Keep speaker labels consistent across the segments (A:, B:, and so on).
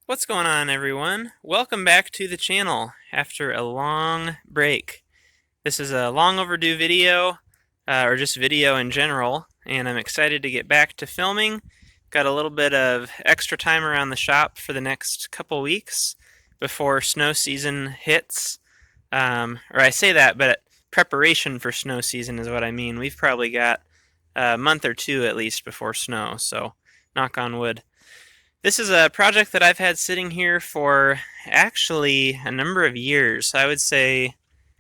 A: What's going on, everyone? Welcome back to the channel after a long break. This is a long overdue video, or just video in general, and I'm excited to get back to filming. Got a little bit of extra time around the shop for the next couple weeks before snow season hits. Or I say that, but preparation for snow season is what I mean. We've probably got a month or two at least before snow, so knock on wood. This is a project that I've had sitting here for actually a number of years. I would say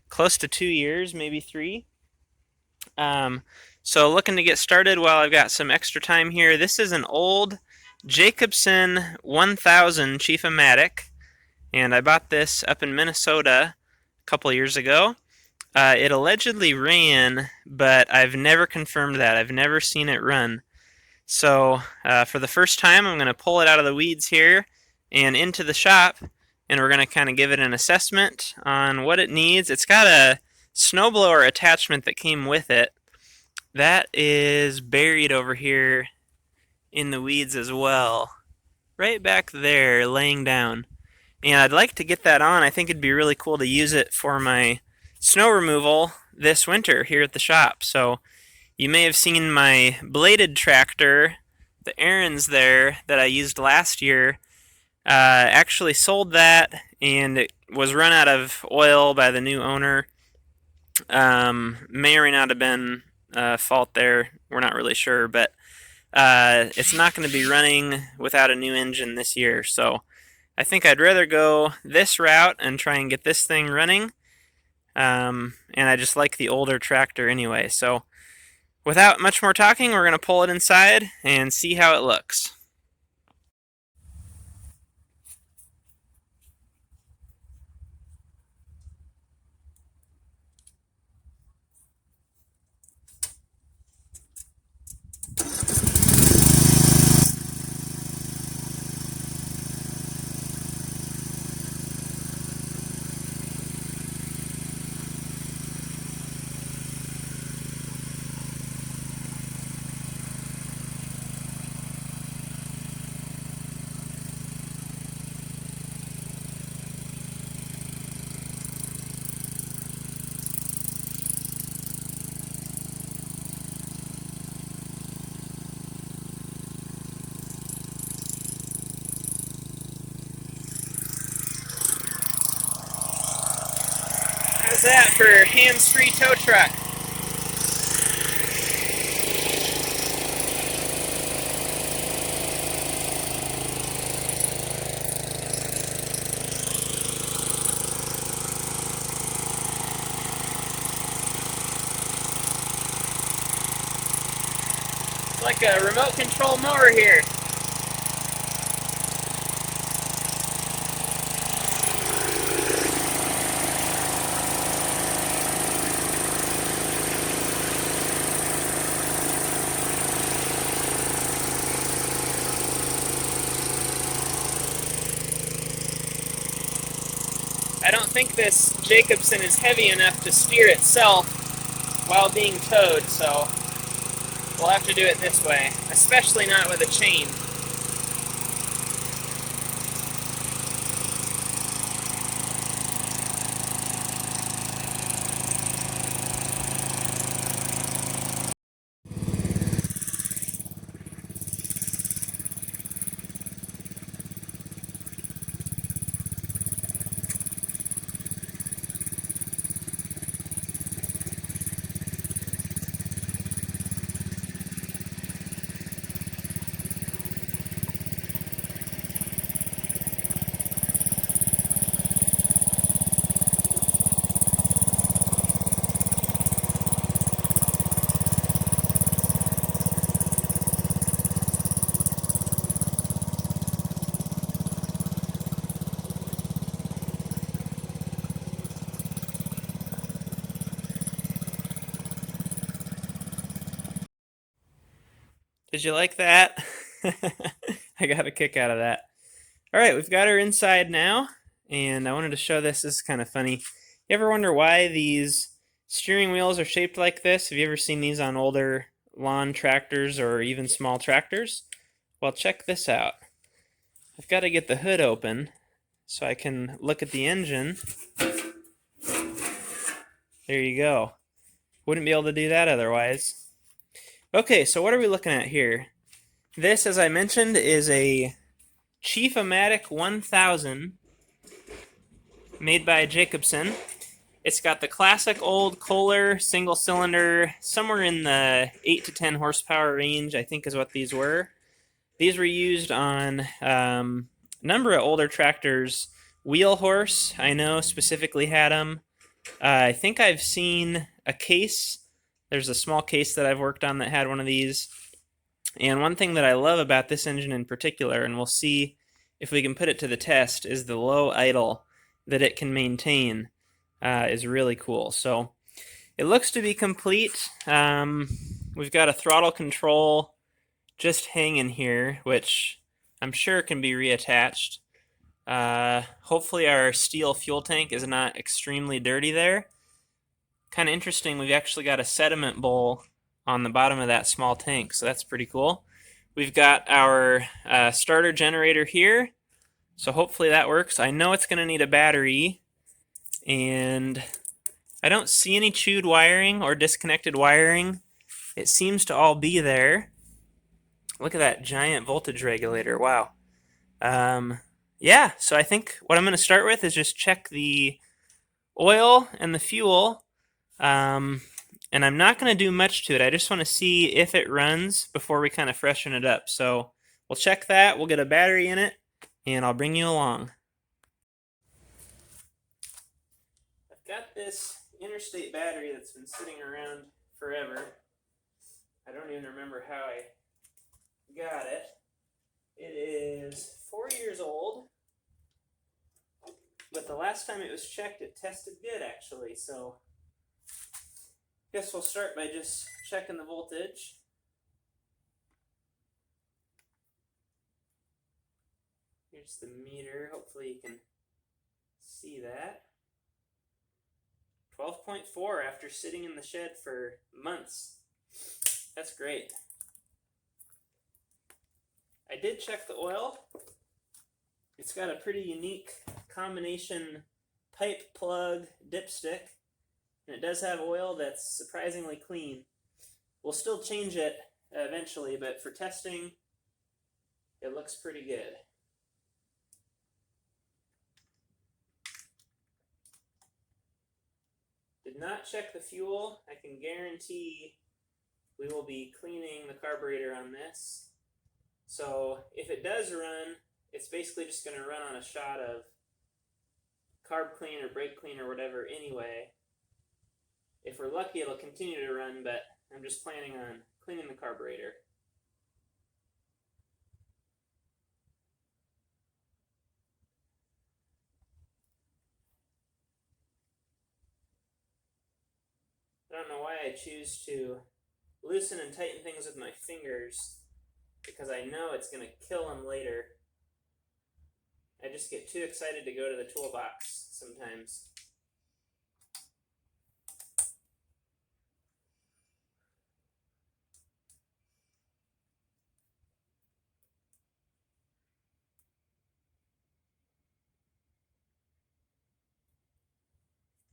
A: close to 2 years, maybe three. Um, so looking to get started while I've got some extra time here. This is an old Jacobsen 1000 Chief-O-Matic, and I bought this up in Minnesota a couple years ago. It allegedly ran, but I've never confirmed that. I've never seen it run. So for the first time, I'm going to pull it out of the weeds here and into the shop, and we're going to kind of give it an assessment on what it needs. It's got a snowblower attachment that came with it. That is buried over here in the weeds as well, right back there, laying down. And I'd like to get that on. I think it'd be really cool to use it for my snow removal this winter here at the shop. So you may have seen my bladed tractor, the Aaron's there, that I used last year. Actually sold that, and it was run out of oil by the new owner. May or may not have been fault there. We're not really sure, but it's not going to be running without a new engine this year. So I think I'd rather go this route and try and get this thing running. And I just like the older tractor anyway. So without much more talking, we're going to pull it inside and see how it looks. How's that for hands-free tow truck? It's like a remote control mower here. I don't think this Jacobsen is heavy enough to steer itself while being towed, so we'll have to do it this way, especially not with a chain. Did you like that? I got a kick out of that. All right, we've got her inside now, and I wanted to show this. This is kind of funny. You ever wonder why these steering wheels are shaped like this? Have you ever seen these on older lawn tractors or even small tractors? Well, check this out. I've got to get the hood open so I can look at the engine. There you go. Wouldn't be able to do that otherwise. Okay, so what are we looking at here? This, as I mentioned, is a Chief-O-Matic 1000 made by Jacobsen. It's got the classic old Kohler single cylinder, somewhere in the 8 to 10 horsepower range, I think is what these were. These were used on a number of older tractors. Wheel Horse, I know, specifically had them. I think I've seen a case. There's a small case that I've worked on that had one of these. And one thing that I love about this engine in particular, and we'll see if we can put it to the test, is the low idle that it can maintain. Is really cool. So it looks to be complete. We've got a throttle control just hanging here, which I'm sure can be reattached. Hopefully our steel fuel tank is not extremely dirty there. Kind of interesting, we've actually got a sediment bowl on the bottom of that small tank, so that's pretty cool. We've got our starter generator here, so hopefully that works. I know it's going to need a battery, and I don't see any chewed wiring or disconnected wiring. It seems to all be there. Look at that giant voltage regulator. Wow. Yeah, so I think what I'm going to start with is just check the oil and the fuel. And I'm not going to do much to it. I just want to see if it runs before we kind of freshen it up. So we'll check that. We'll get a battery in it, and I'll bring you along. I've got this interstate battery that's been sitting around forever. I don't even remember how I got it. It is 4 years old, but the last time it was checked, it tested good actually. So I guess we'll start by just checking the voltage. Here's the meter. Hopefully you can see that. 12.4 after sitting in the shed for months. That's great. I did check the oil. It's got a pretty unique combination pipe plug dipstick, and it does have oil that's surprisingly clean. We'll still change it eventually, but for testing, it looks pretty good. Did not check the fuel. I can guarantee we will be cleaning the carburetor on this. So if it does run, it's basically just going to run on a shot of carb clean or brake clean or whatever anyway. If we're lucky, it'll continue to run, but I'm just planning on cleaning the carburetor. I don't know why I choose to loosen and tighten things with my fingers, because I know it's going to kill them later. I just get too excited to go to the toolbox sometimes.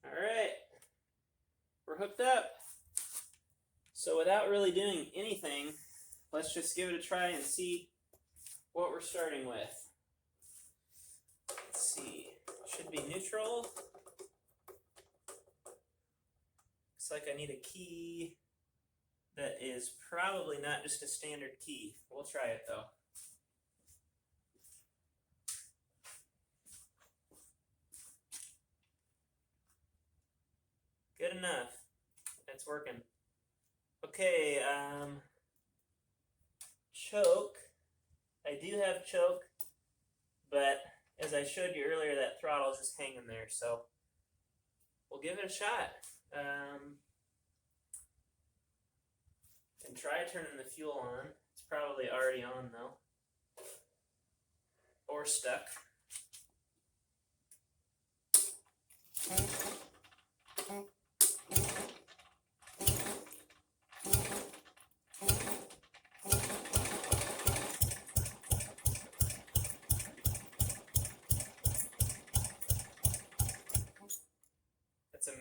A: All right, we're hooked up. So without really doing anything, let's just give it a try and see what we're starting with. Let's see, should be neutral. Looks like I need a key that is probably not just a standard key. We'll try it though. Good enough. That's working. Okay, choke. I do have choke, but as I showed you earlier, that throttle is just hanging there, so we'll give it a shot. And try turning the fuel on. It's probably already on though, or stuck.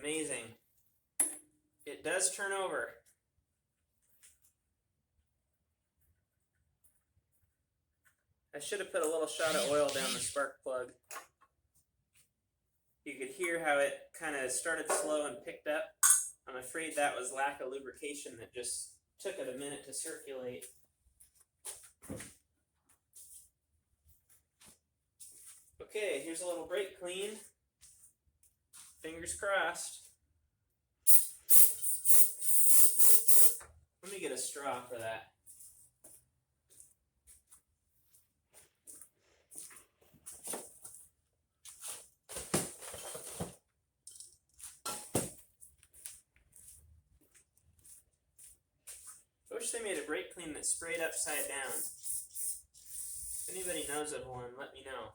A: amazing. It does turn over. I should have put a little shot of oil down the spark plug. You could hear how it kind of started slow and picked up. I'm afraid that was lack of lubrication that just took it a minute to circulate. Okay, here's a little brake clean. Fingers crossed. Let me get a straw for that. I wish they made a brake clean that sprayed upside down. If anybody knows of one, let me know.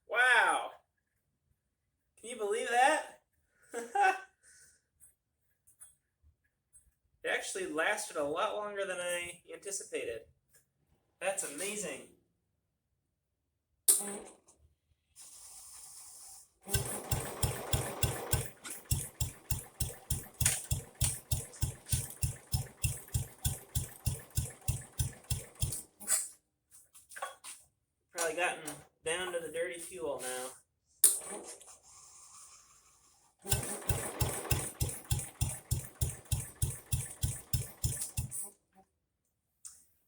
A: Wow! Can you believe that? It actually lasted a lot longer than I anticipated. That's amazing. Probably gotten down to the dirty fuel now.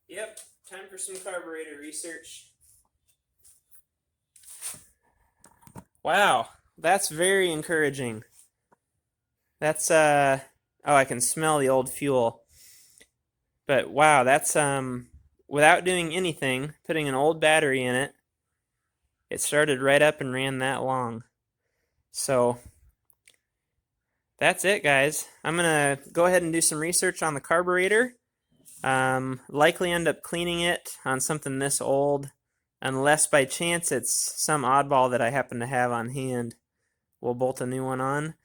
A: Yep, time for some carburetor research. Wow, that's very encouraging. That's oh, I can smell the old fuel. But wow, that's without doing anything, putting an old battery in it, it started right up and ran that long. So that's it, guys. I'm gonna go ahead and do some research on the carburetor. Likely end up cleaning it on something this old, unless by chance it's some oddball that I happen to have on hand. We'll bolt a new one on.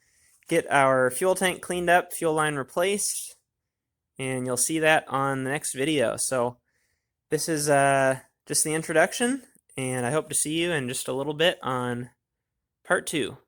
A: Get our fuel tank cleaned up, fuel line replaced, and you'll see that on the next video. So this is just the introduction, and I hope to see you in just a little bit on part 2.